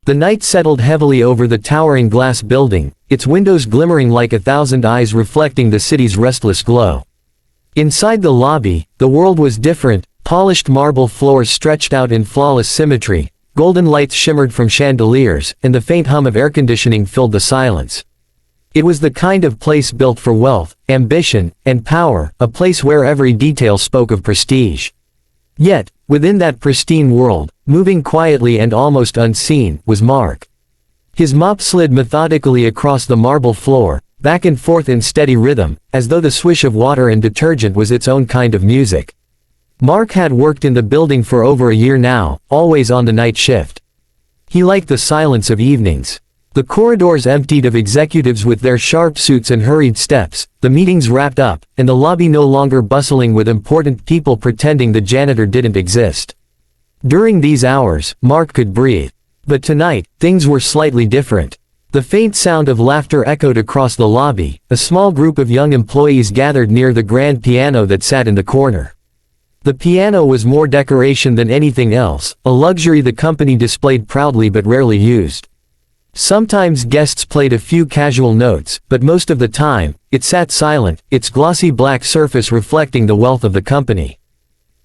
The night settled heavily over the towering glass building, its windows glimmering like 1,000 eyes reflecting the city's restless glow. Inside the lobby, the world was different. Polished marble floors stretched out in flawless symmetry, golden lights shimmered from chandeliers, and the faint hum of air conditioning filled the silence. It was the kind of place built for wealth, ambition, and power, a place where every detail spoke of prestige. Yet, within that pristine world, moving quietly and almost unseen, was Mark. His mop slid methodically across the marble floor, back and forth in steady rhythm, as though the swish of water and detergent was its own kind of music. Mark had worked in the building for over a year now, always on the night shift. He liked the silence of evenings. The corridors emptied of executives with their sharp suits and hurried steps, the meetings wrapped up, and the lobby no longer bustling with important people pretending the janitor didn't exist. During these hours, Mark could breathe. But tonight, things were slightly different. The faint sound of laughter echoed across the lobby. A small group of young employees gathered near the grand piano that sat in the corner. The piano was more decoration than anything else, a luxury the company displayed proudly but rarely used. Sometimes guests played a few casual notes, but most of the time, it sat silent, its glossy black surface reflecting the wealth of the company.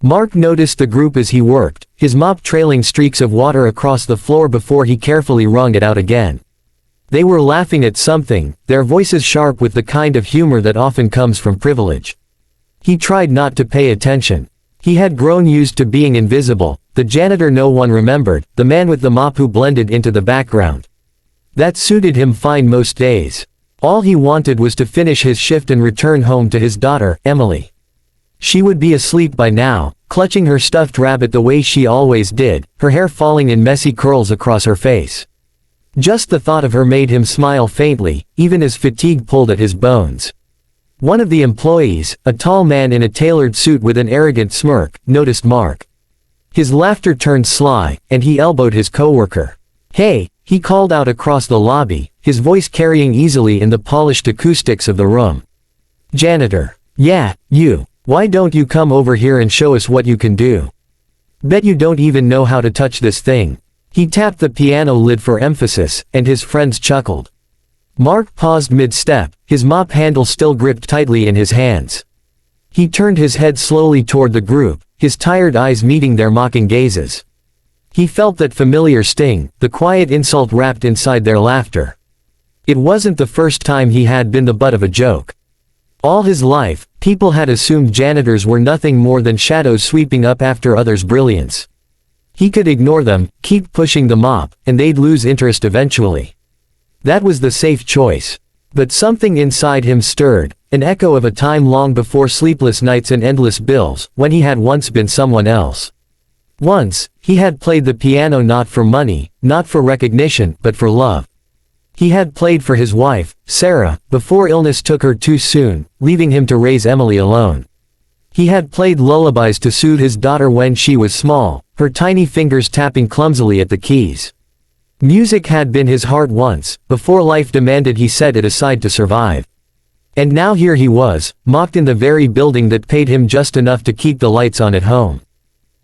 Mark noticed the group as he worked, his mop trailing streaks of water across the floor before he carefully wrung it out again. They were laughing at something, their voices sharp with the kind of humor that often comes from privilege. He tried not to pay attention. He had grown used to being invisible, the janitor no one remembered, the man with the mop who blended into the background. That suited him fine most days. All he wanted was to finish his shift and return home to his daughter, Emily. She would be asleep by now, clutching her stuffed rabbit the way she always did, her hair falling in messy curls across her face. Just the thought of her made him smile faintly, even as fatigue pulled at his bones. One of the employees, a tall man in a tailored suit with an arrogant smirk, noticed Mark. His laughter turned sly, and he elbowed his coworker. "Hey," he called out across the lobby, his voice carrying easily in the polished acoustics of the room. "Janitor. Yeah, you. Why don't you come over here and show us what you can do? Bet you don't even know how to touch this thing." He tapped the piano lid for emphasis, and his friends chuckled. Mark paused mid-step, his mop handle still gripped tightly in his hands. He turned his head slowly toward the group, his tired eyes meeting their mocking gazes. He felt that familiar sting, the quiet insult wrapped inside their laughter. It wasn't the first time he had been the butt of a joke. All his life, people had assumed janitors were nothing more than shadows sweeping up after others' brilliance. He could ignore them, keep pushing the mop, and they'd lose interest eventually. That was the safe choice. But something inside him stirred, an echo of a time long before sleepless nights and endless bills, when he had once been someone else. Once, he had played the piano not for money, not for recognition, but for love. He had played for his wife, Sarah, before illness took her too soon, leaving him to raise Emily alone. He had played lullabies to soothe his daughter when she was small, her tiny fingers tapping clumsily at the keys. Music had been his heart once, before life demanded he set it aside to survive. And now here he was, mocked in the very building that paid him just enough to keep the lights on at home.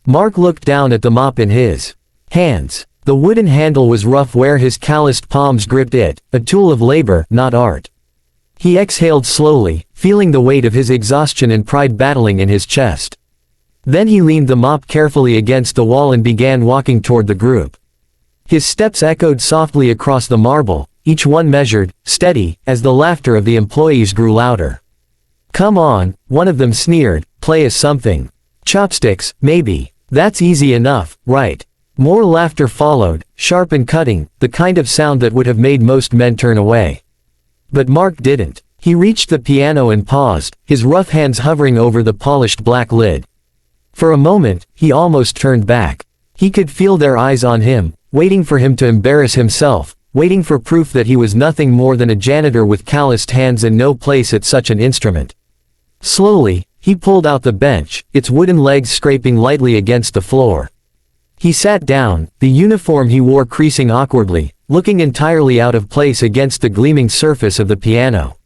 Mark looked down at the mop in his hands. The wooden handle was rough where his calloused palms gripped it, a tool of labor, not art. He exhaled slowly, feeling the weight of his exhaustion and pride battling in his chest. Then he leaned the mop carefully against the wall and began walking toward the group. His steps echoed softly across the marble, each one measured, steady, as the laughter of the employees grew louder. "Come on," one of them sneered, "play us something. Chopsticks, maybe. That's easy enough, right?" More laughter followed, sharp and cutting, the kind of sound that would have made most men turn away. But Mark didn't. He reached the piano and paused, his rough hands hovering over the polished black lid. For a moment, he almost turned back. He could feel their eyes on him, waiting for him to embarrass himself, waiting for proof that he was nothing more than a janitor with calloused hands and no place at such an instrument. Slowly, he pulled out the bench, its wooden legs scraping lightly against the floor. He sat down, the uniform he wore creasing awkwardly, looking entirely out of place against the gleaming surface of the piano.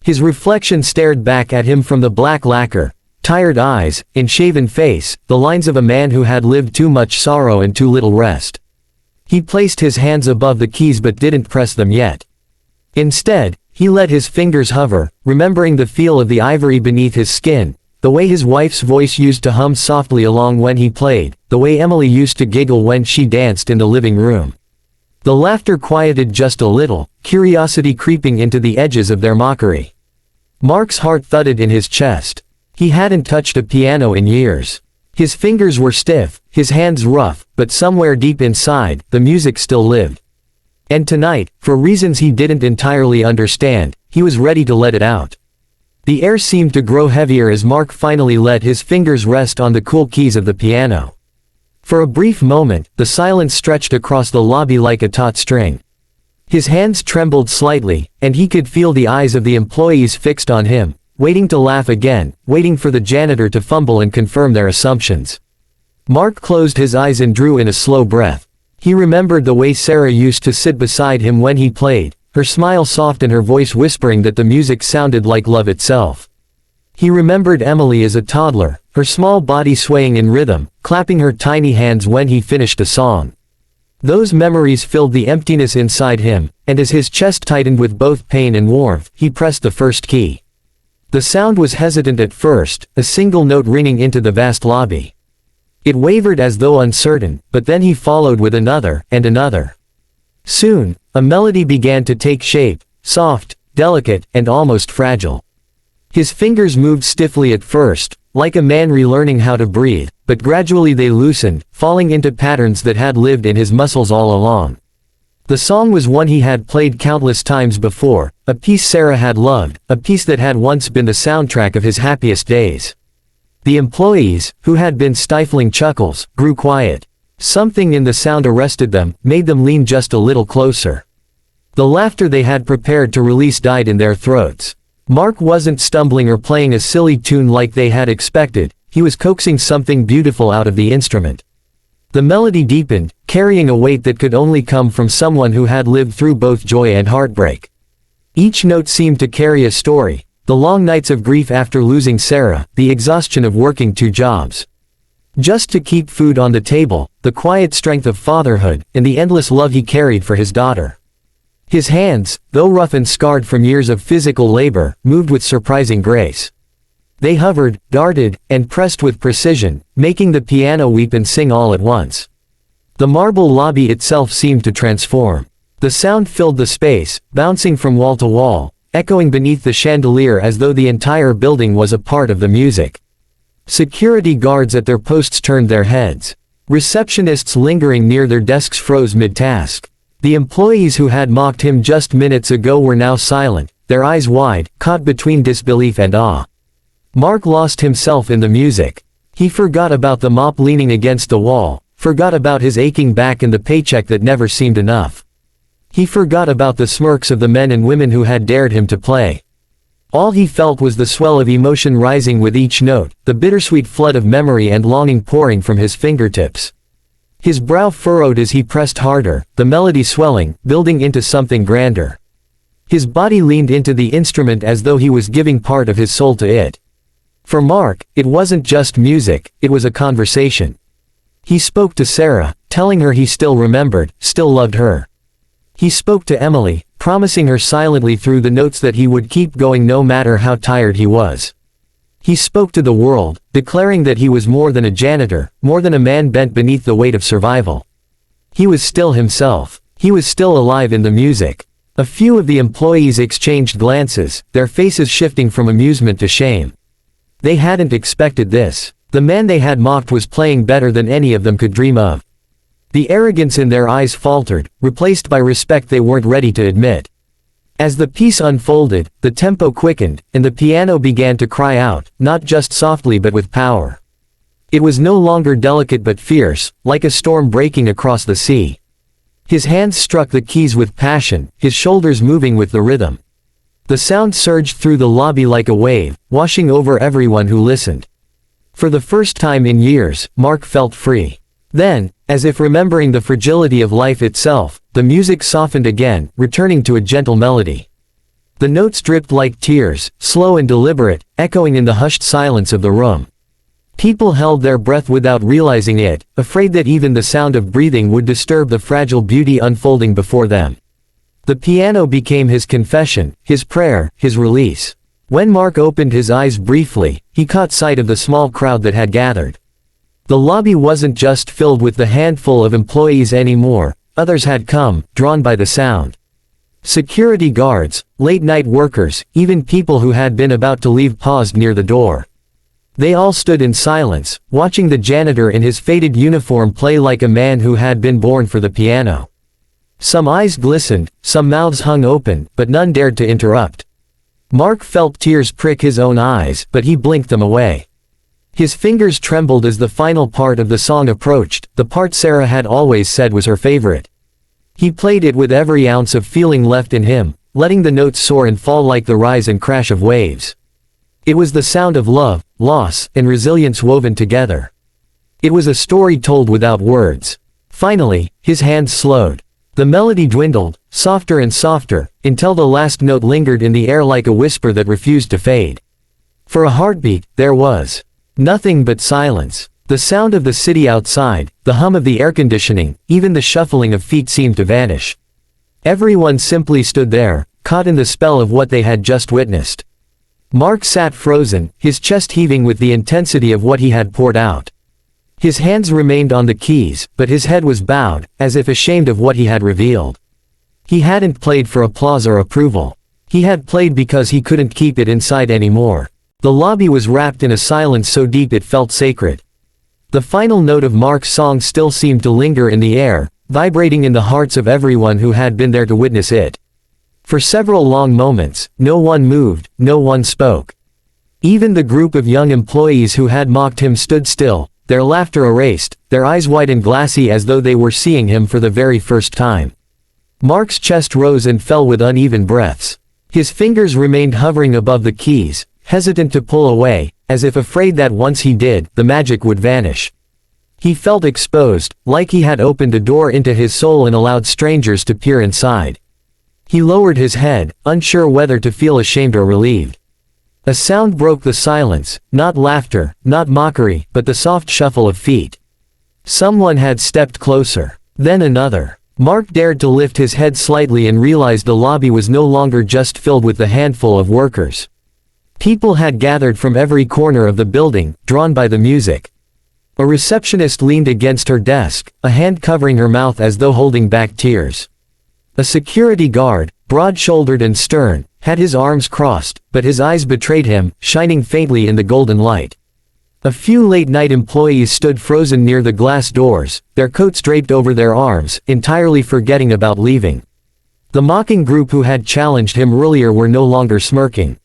His reflection stared back at him from the black lacquer, tired eyes, and shaven face, the lines of a man who had lived too much sorrow and too little rest. He placed his hands above the keys but didn't press them yet. Instead, he let his fingers hover, remembering the feel of the ivory beneath his skin, the way his wife's voice used to hum softly along when he played, the way Emily used to giggle when she danced in the living room. The laughter quieted just a little, curiosity creeping into the edges of their mockery. Mark's heart thudded in his chest. He hadn't touched a piano in years. His fingers were stiff, his hands rough, but somewhere deep inside, the music still lived. And tonight, for reasons he didn't entirely understand, he was ready to let it out. The air seemed to grow heavier as Mark finally let his fingers rest on the cool keys of the piano. For a brief moment, the silence stretched across the lobby like a taut string. His hands trembled slightly, and he could feel the eyes of the employees fixed on him, waiting to laugh again, waiting for the janitor to fumble and confirm their assumptions. Mark closed his eyes and drew in a slow breath. He remembered the way Sarah used to sit beside him when he played, her smile soft and her voice whispering that the music sounded like love itself. He remembered Emily as a toddler, her small body swaying in rhythm, clapping her tiny hands when he finished a song. Those memories filled the emptiness inside him, and as his chest tightened with both pain and warmth, he pressed the first key. The sound was hesitant at first, a single note ringing into the vast lobby. It wavered as though uncertain, but then he followed with another, and another. Soon, a melody began to take shape, soft, delicate, and almost fragile. His fingers moved stiffly at first, like a man relearning how to breathe, but gradually they loosened, falling into patterns that had lived in his muscles all along. The song was one he had played countless times before, a piece Sarah had loved, a piece that had once been the soundtrack of his happiest days. The employees, who had been stifling chuckles, grew quiet. Something in the sound arrested them, made them lean just a little closer. The laughter they had prepared to release died in their throats. Mark wasn't stumbling or playing a silly tune like they had expected, he was coaxing something beautiful out of the instrument. The melody deepened, carrying a weight that could only come from someone who had lived through both joy and heartbreak. Each note seemed to carry a story, the long nights of grief after losing Sarah, the exhaustion of working 2 jobs. Just to keep food on the table, the quiet strength of fatherhood, and the endless love he carried for his daughter. His hands, though rough and scarred from years of physical labor, moved with surprising grace. They hovered, darted, and pressed with precision, making the piano weep and sing all at once. The marble lobby itself seemed to transform. The sound filled the space, bouncing from wall to wall, echoing beneath the chandelier as though the entire building was a part of the music. Security guards at their posts turned their heads. Receptionists lingering near their desks froze mid-task. The employees who had mocked him just minutes ago were now silent, their eyes wide, caught between disbelief and awe. Mark lost himself in the music. He forgot about the mop leaning against the wall, forgot about his aching back and the paycheck that never seemed enough. He forgot about the smirks of the men and women who had dared him to play. All he felt was the swell of emotion rising with each note, the bittersweet flood of memory and longing pouring from his fingertips. His brow furrowed as he pressed harder, the melody swelling, building into something grander. His body leaned into the instrument as though he was giving part of his soul to it. For Mark, it wasn't just music, it was a conversation. He spoke to Sarah, telling her he still remembered, still loved her. He spoke to Emily, promising her silently through the notes that he would keep going no matter how tired he was. He spoke to the world, declaring that he was more than a janitor, more than a man bent beneath the weight of survival. He was still himself. He was still alive in the music. A few of the employees exchanged glances, their faces shifting from amusement to shame. They hadn't expected this. The man they had mocked was playing better than any of them could dream of. The arrogance in their eyes faltered, replaced by respect they weren't ready to admit. As the piece unfolded, the tempo quickened, and the piano began to cry out, not just softly but with power. It was no longer delicate but fierce, like a storm breaking across the sea. His hands struck the keys with passion, his shoulders moving with the rhythm. The sound surged through the lobby like a wave, washing over everyone who listened. For the first time in years, Mark felt free. Then, as if remembering the fragility of life itself, the music softened again, returning to a gentle melody. The notes dripped like tears, slow and deliberate, echoing in the hushed silence of the room. People held their breath without realizing it, afraid that even the sound of breathing would disturb the fragile beauty unfolding before them. The piano became his confession, his prayer, his release. When Mark opened his eyes briefly, he caught sight of the small crowd that had gathered. The lobby wasn't just filled with the handful of employees anymore, others had come, drawn by the sound. Security guards, late-night workers, even people who had been about to leave paused near the door. They all stood in silence, watching the janitor in his faded uniform play like a man who had been born for the piano. Some eyes glistened, some mouths hung open, but none dared to interrupt. Mark felt tears prick his own eyes, but he blinked them away. His fingers trembled as the final part of the song approached, the part Sarah had always said was her favorite. He played it with every ounce of feeling left in him, letting the notes soar and fall like the rise and crash of waves. It was the sound of love, loss, and resilience woven together. It was a story told without words. Finally, his hands slowed. The melody dwindled, softer and softer, until the last note lingered in the air like a whisper that refused to fade. For a heartbeat, there was nothing but silence. The sound of the city outside, the hum of the air conditioning, even the shuffling of feet seemed to vanish. Everyone simply stood there, caught in the spell of what they had just witnessed. Mark sat frozen, his chest heaving with the intensity of what he had poured out. His hands remained on the keys, but his head was bowed, as if ashamed of what he had revealed. He hadn't played for applause or approval. He had played because he couldn't keep it inside anymore. The lobby was wrapped in a silence so deep it felt sacred. The final note of Mark's song still seemed to linger in the air, vibrating in the hearts of everyone who had been there to witness it. For several long moments, no one moved, no one spoke. Even the group of young employees who had mocked him stood still, their laughter erased, their eyes wide and glassy as though they were seeing him for the very first time. Mark's chest rose and fell with uneven breaths. His fingers remained hovering above the keys, hesitant to pull away, as if afraid that once he did, the magic would vanish. He felt exposed, like he had opened a door into his soul and allowed strangers to peer inside. He lowered his head, unsure whether to feel ashamed or relieved. A sound broke the silence, not laughter, not mockery, but the soft shuffle of feet. Someone had stepped closer. Then another. Mark dared to lift his head slightly and realized the lobby was no longer just filled with the handful of workers. People had gathered from every corner of the building, drawn by the music. A receptionist leaned against her desk, a hand covering her mouth as though holding back tears. A security guard, broad-shouldered and stern, had his arms crossed, but his eyes betrayed him, shining faintly in the golden light. A few late-night employees stood frozen near the glass doors, their coats draped over their arms, entirely forgetting about leaving. The mocking group who had challenged him earlier were no longer smirking.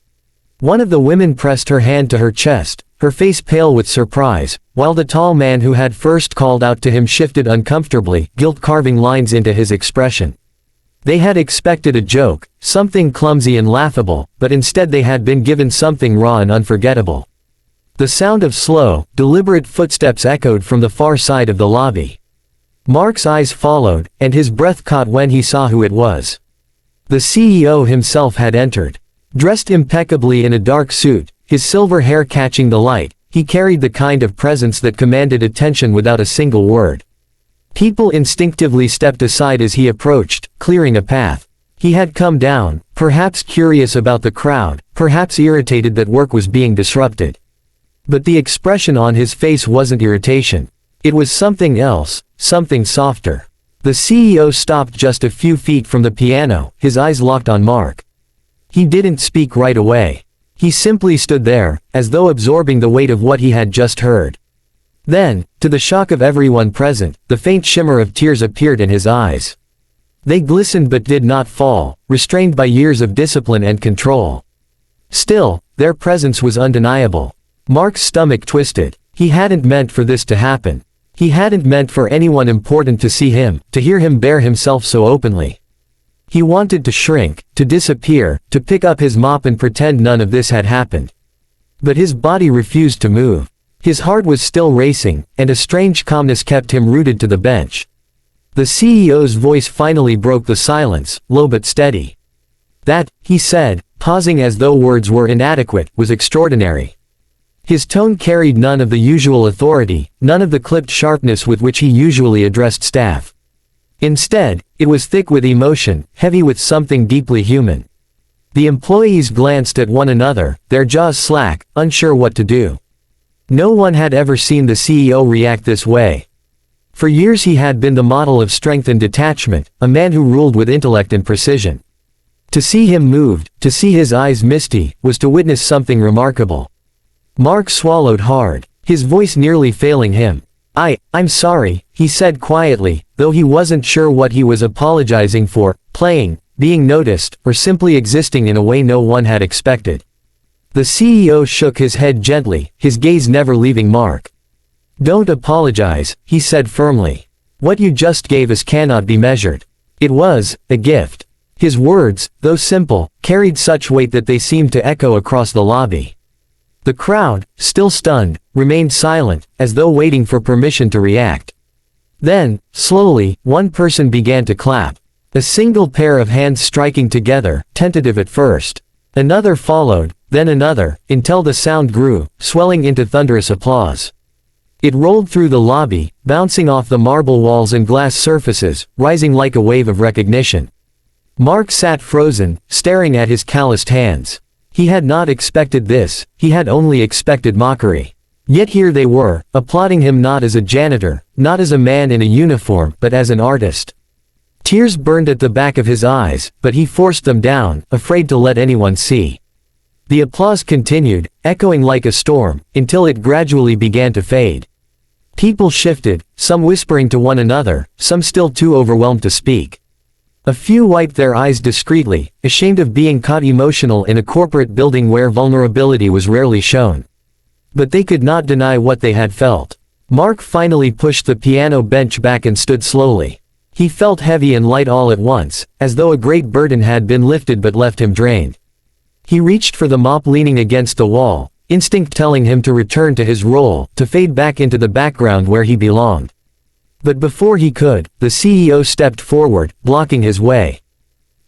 One of the women pressed her hand to her chest, her face pale with surprise, while the tall man who had first called out to him shifted uncomfortably, guilt carving lines into his expression. They had expected a joke, something clumsy and laughable, but instead they had been given something raw and unforgettable. The sound of slow, deliberate footsteps echoed from the far side of the lobby. Mark's eyes followed, and his breath caught when he saw who it was. The CEO himself had entered. Dressed impeccably in a dark suit, his silver hair catching the light, he carried the kind of presence that commanded attention without a single word. People instinctively stepped aside as he approached, clearing a path. He had come down, perhaps curious about the crowd, perhaps irritated that work was being disrupted. But the expression on his face wasn't irritation. It was something else, something softer. The CEO stopped just a few feet from the piano, his eyes locked on Mark. He didn't speak right away. He simply stood there, as though absorbing the weight of what he had just heard. Then, to the shock of everyone present, the faint shimmer of tears appeared in his eyes. They glistened but did not fall, restrained by years of discipline and control. Still, their presence was undeniable. Mark's stomach twisted. He hadn't meant for this to happen. He hadn't meant for anyone important to see him, to hear him bare himself so openly. He wanted to shrink, to disappear, to pick up his mop and pretend none of this had happened. But his body refused to move. His heart was still racing, and a strange calmness kept him rooted to the bench. The CEO's voice finally broke the silence, low but steady. That, he said, pausing as though words were inadequate, was extraordinary. His tone carried none of the usual authority, none of the clipped sharpness with which he usually addressed staff. Instead, it was thick with emotion, heavy with something deeply human. The employees glanced at one another, their jaws slack, unsure what to do. No one had ever seen the CEO react this way. For years he had been the model of strength and detachment, a man who ruled with intellect and precision. To see him moved, to see his eyes misty, was to witness something remarkable. Mark swallowed hard, his voice nearly failing him. I'm sorry, he said quietly, though he wasn't sure what he was apologizing for, playing, being noticed, or simply existing in a way no one had expected. The CEO shook his head gently, his gaze never leaving Mark. Don't apologize, he said firmly. What you just gave us cannot be measured. It was a gift. His words, though simple, carried such weight that they seemed to echo across the lobby. The crowd, still stunned, remained silent, as though waiting for permission to react. Then, slowly, one person began to clap. A single pair of hands striking together, tentative at first. Another followed, then another, until the sound grew, swelling into thunderous applause. It rolled through the lobby, bouncing off the marble walls and glass surfaces, rising like a wave of recognition. Mark sat frozen, staring at his calloused hands. He had not expected this, he had only expected mockery. Yet here they were, applauding him not as a janitor, not as a man in a uniform, but as an artist. Tears burned at the back of his eyes, but he forced them down, afraid to let anyone see. The applause continued, echoing like a storm, until it gradually began to fade. People shifted, some whispering to one another, some still too overwhelmed to speak. A few wiped their eyes discreetly, ashamed of being caught emotional in a corporate building where vulnerability was rarely shown. But they could not deny what they had felt. Mark finally pushed the piano bench back and stood slowly. He felt heavy and light all at once, as though a great burden had been lifted but left him drained. He reached for the mop leaning against the wall, instinct telling him to return to his role, to fade back into the background where he belonged. But before he could, the CEO stepped forward, blocking his way.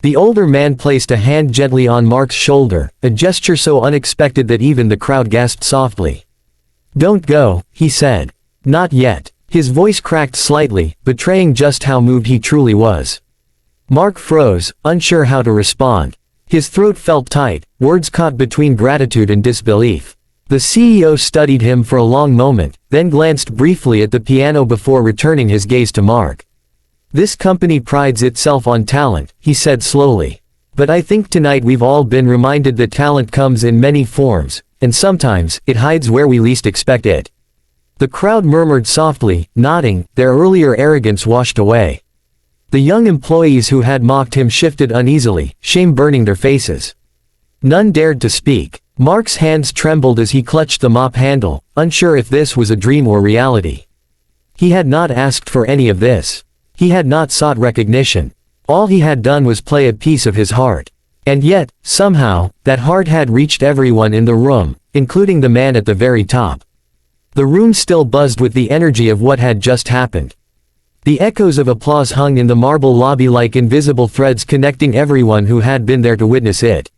The older man placed a hand gently on Mark's shoulder, a gesture so unexpected that even the crowd gasped softly. "Don't go," he said. "Not yet." His voice cracked slightly, betraying just how moved he truly was. Mark froze, unsure how to respond. His throat felt tight, words caught between gratitude and disbelief. The CEO studied him for a long moment, then glanced briefly at the piano before returning his gaze to Mark. "This company prides itself on talent," he said slowly. "But I think tonight we've all been reminded that talent comes in many forms, and sometimes, it hides where we least expect it." The crowd murmured softly, nodding, their earlier arrogance washed away. The young employees who had mocked him shifted uneasily, shame burning their faces. None dared to speak. Mark's hands trembled as he clutched the mop handle, unsure if this was a dream or reality. He had not asked for any of this. He had not sought recognition. All he had done was play a piece of his heart. And yet, somehow, that heart had reached everyone in the room, including the man at the very top. The room still buzzed with the energy of what had just happened. The echoes of applause hung in the marble lobby like invisible threads connecting everyone who had been there to witness it.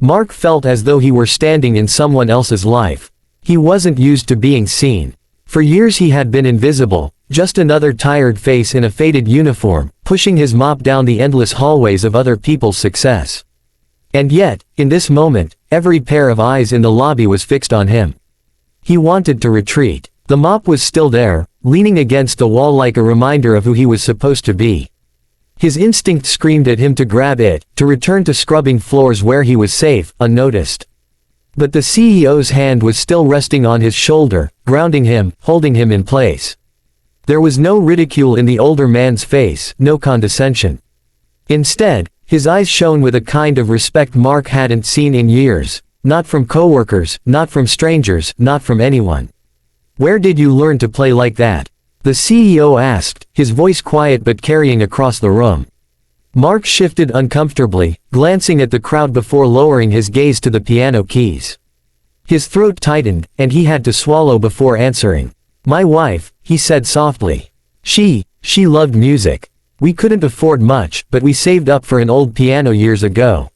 Mark felt as though he were standing in someone else's life. He wasn't used to being seen. For years he had been invisible, just another tired face in a faded uniform, pushing his mop down the endless hallways of other people's success. And yet, in this moment, every pair of eyes in the lobby was fixed on him. He wanted to retreat. The mop was still there, leaning against the wall like a reminder of who he was supposed to be. His instinct screamed at him to grab it, to return to scrubbing floors where he was safe, unnoticed. But the CEO's hand was still resting on his shoulder, grounding him, holding him in place. There was no ridicule in the older man's face, no condescension. Instead, his eyes shone with a kind of respect Mark hadn't seen in years, not from coworkers, not from strangers, not from anyone. "Where did you learn to play like that?" the CEO asked, his voice quiet but carrying across the room. Mark shifted uncomfortably, glancing at the crowd before lowering his gaze to the piano keys. His throat tightened, and he had to swallow before answering. "My wife," he said softly. She loved music. We couldn't afford much, but we saved up for an old piano years ago.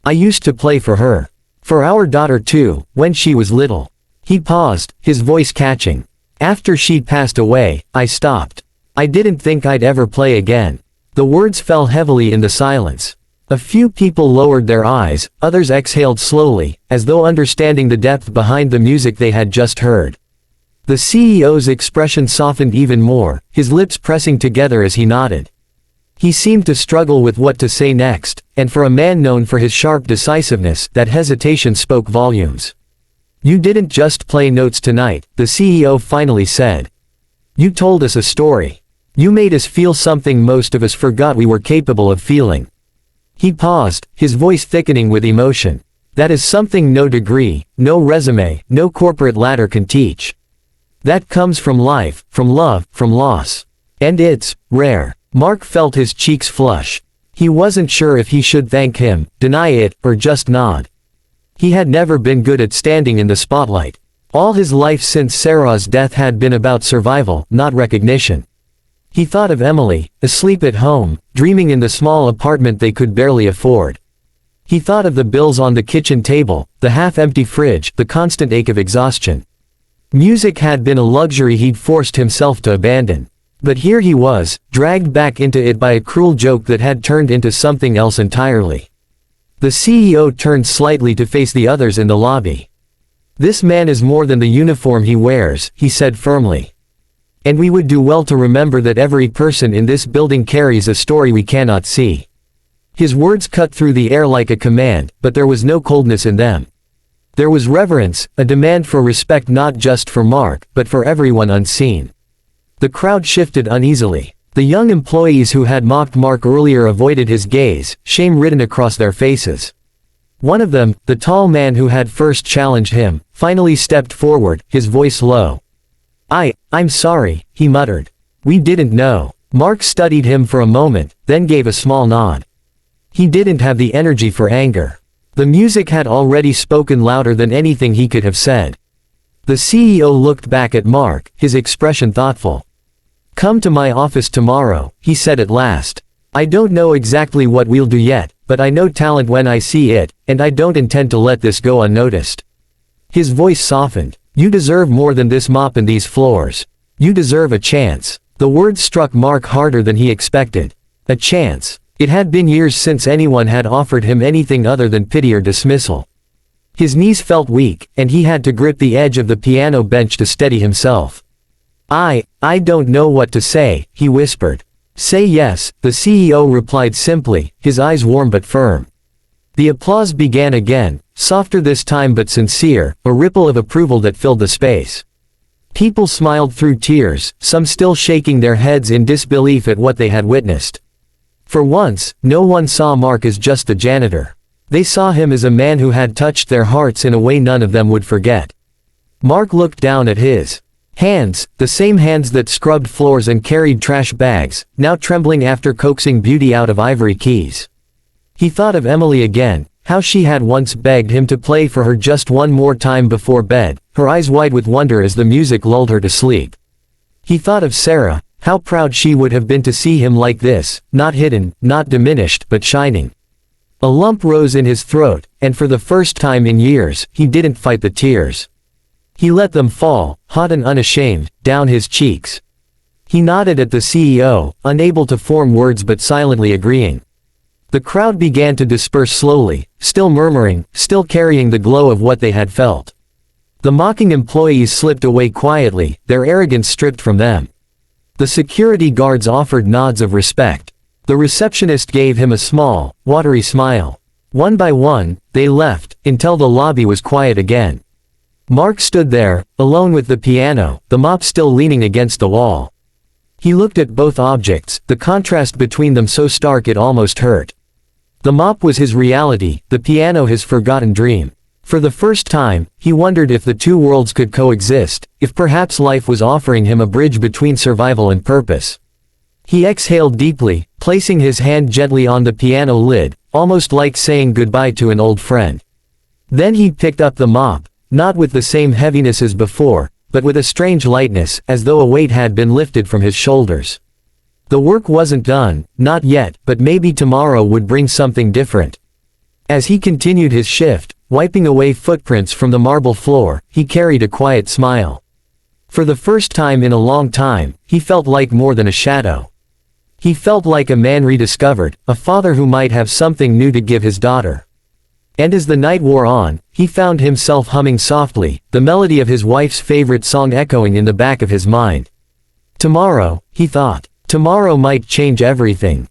I used to play for her. For our daughter too, when she was little. He paused, his voice catching. After she'd passed away, I stopped. I didn't think I'd ever play again. The words fell heavily in the silence. A few people lowered their eyes, others exhaled slowly, as though understanding the depth behind the music they had just heard. The CEO's expression softened even more, his lips pressing together as he nodded. He seemed to struggle with what to say next, and for a man known for his sharp decisiveness, that hesitation spoke volumes. You didn't just play notes tonight, the CEO finally said. You told us a story. You made us feel something most of us forgot we were capable of feeling. He paused, his voice thickening with emotion. That is something no degree, no resume, no corporate ladder can teach. That comes from life, from love, from loss. And it's rare. Mark felt his cheeks flush. He wasn't sure if he should thank him, deny it, or just nod. He had never been good at standing in the spotlight. All his life since Sarah's death had been about survival, not recognition. He thought of Emily, asleep at home, dreaming in the small apartment they could barely afford. He thought of the bills on the kitchen table, the half-empty fridge, the constant ache of exhaustion. Music had been a luxury he'd forced himself to abandon. But here he was, dragged back into it by a cruel joke that had turned into something else entirely. The CEO turned slightly to face the others in the lobby. This man is more than the uniform he wears, he said firmly. And we would do well to remember that every person in this building carries a story we cannot see. His words cut through the air like a command, but there was no coldness in them. There was reverence, a demand for respect not just for Mark, but for everyone unseen. The crowd shifted uneasily. The young employees who had mocked Mark earlier avoided his gaze, shame written across their faces. One of them, the tall man who had first challenged him, finally stepped forward, his voice low. I'm sorry, he muttered. We didn't know. Mark studied him for a moment, then gave a small nod. He didn't have the energy for anger. The music had already spoken louder than anything he could have said. The CEO looked back at Mark, his expression thoughtful. Come to my office tomorrow, he said at last. I don't know exactly what we'll do yet, but I know talent when I see it, and I don't intend to let this go unnoticed. His voice softened. You deserve more than this mop and these floors. You deserve a chance. The words struck Mark harder than he expected. A chance. It had been years since anyone had offered him anything other than pity or dismissal. His knees felt weak, and he had to grip the edge of the piano bench to steady himself. I don't know what to say, he whispered. Say yes, the CEO replied simply, his eyes warm but firm. The applause began again, softer this time but sincere, a ripple of approval that filled the space. People smiled through tears, some still shaking their heads in disbelief at what they had witnessed. For once, no one saw Mark as just the janitor. They saw him as a man who had touched their hearts in a way none of them would forget. Mark looked down at his hands, the same hands that scrubbed floors and carried trash bags, now trembling after coaxing beauty out of ivory keys. He thought of Emily again, how she had once begged him to play for her just one more time before bed, her eyes wide with wonder as the music lulled her to sleep. He thought of Sarah, how proud she would have been to see him like this, not hidden, not diminished, but shining. A lump rose in his throat, and for the first time in years, he didn't fight the tears. He let them fall, hot and unashamed, down his cheeks. He nodded at the CEO, unable to form words but silently agreeing. The crowd began to disperse slowly, still murmuring, still carrying the glow of what they had felt. The mocking employees slipped away quietly, their arrogance stripped from them. The security guards offered nods of respect. The receptionist gave him a small, watery smile. One by one, they left, until the lobby was quiet again. Mark stood there, alone with the piano, the mop still leaning against the wall. He looked at both objects, the contrast between them so stark it almost hurt. The mop was his reality, the piano his forgotten dream. For the first time, he wondered if the two worlds could coexist, if perhaps life was offering him a bridge between survival and purpose. He exhaled deeply, placing his hand gently on the piano lid, almost like saying goodbye to an old friend. Then he picked up the mop, not with the same heaviness as before, but with a strange lightness, as though a weight had been lifted from his shoulders. The work wasn't done, not yet, but maybe tomorrow would bring something different. As he continued his shift, wiping away footprints from the marble floor, he carried a quiet smile. For the first time in a long time, he felt like more than a shadow. He felt like a man rediscovered, a father who might have something new to give his daughter. And as the night wore on, he found himself humming softly, the melody of his wife's favorite song echoing in the back of his mind. Tomorrow, he thought. Tomorrow might change everything.